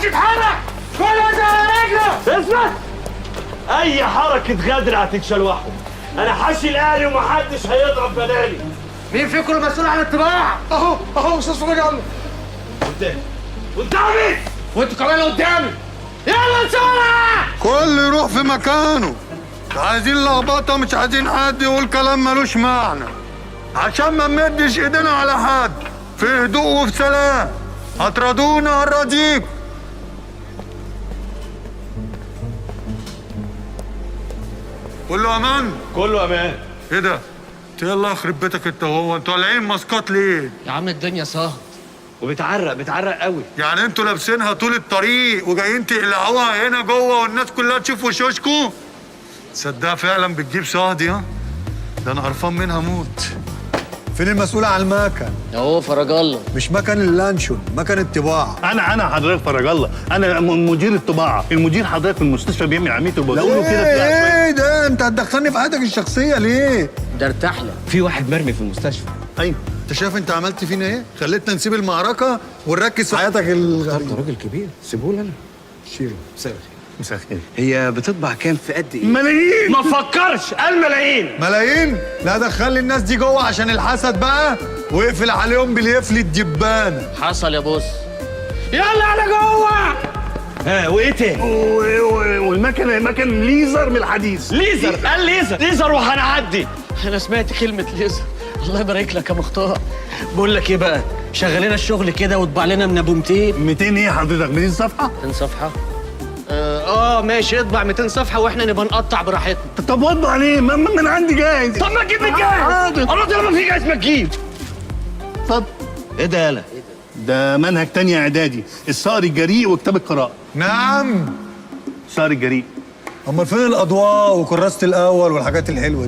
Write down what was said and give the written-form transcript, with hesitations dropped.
يتحرك، كله ينزل على رجله. اثبت. اي حركه غدر هتتشلوحوا. انا حاشي الاهلي ومحدش هيضرب بدالي. مين فيكم المسؤول عن الطباعه؟ اهو استاذ فرج. قدامي وانتوا كمان قدامي. يلا بسرعه. كل يروح في مكانه. مش عايزين لخبطه، مش عايزين حد يقول كلام ملوش معنى، عشان ما نمدش ايدينا على حد، في هدوء وفي سلام. هترضونا هنرضيكم. كله امان؟ كله امان. ايه ده؟ يلا يخرب بيتك انت وهو، انتوا طالعين ماسكات ليه؟ يا عم الدنيا صهد. بتعرق قوي. يعني انتوا لابسينها طول الطريق وجايين تقلعوها هنا جوه والناس كلها تشوف وشوشكوا؟ تصدق فعلا بتجيب صهدي؟ ها؟ ده انا قرفان منها موت. فين المسؤول عن المكن؟ اهو فرج الله. مش مكن اللانشون، مكن الطباعة. انا حضرتك فرج الله، انا مدير الطباعه. المدير حضرتك في المستشفى بيعمل عمليه البطاقه. لو كده ايه ده؟ انت هتدخلني في حياتك الشخصية ليه؟ ده ارتاح لك. في واحد مرمي في المستشفى. ايوه. انت شايف انت عملت فينا ايه؟ خليتنا نسيب المعركة ونركز في حياتك الغريبة. راجل كبير، سيبوه لنا. شيله. مساء الخير. هي بتطبع كام في قد ايه؟ ملايين. ما تفكرش، قال ملايين. ملايين؟ لا دخل الناس دي جوه عشان الحسد بقى، واقفل عليهم باليفل الدبانة. حصل يا بوس. يلا على جوه. ها وايه تاني؟ والمكن ليزر من الحديث. ليزر، قال ليزر وهنعدي. انا سمعت كلمه ليزر. الله يبارك لك يا مختار. بقول لك ايه بقى، شغلنا الشغل كده واطبع لنا من ابو 200. 200 ايه حضرتك؟ 200 صفحه؟ 200 صفحه. ماشي، اطبع 200 صفحه واحنا نبقى نقطع براحتنا. طب وضع ليه؟ من عندي جاهز. طب ما تجيب لي جاهز. الله طالما في جاهز ما تجيب. اتفضل. ايه ده يالا؟ ده منهج تانية اعدادي، الصقر الجريء وكتاب القراءه. نعم. الصقر الجريء. امال فين الاضواء وكراسة الاول والحاجات الحلوة دي؟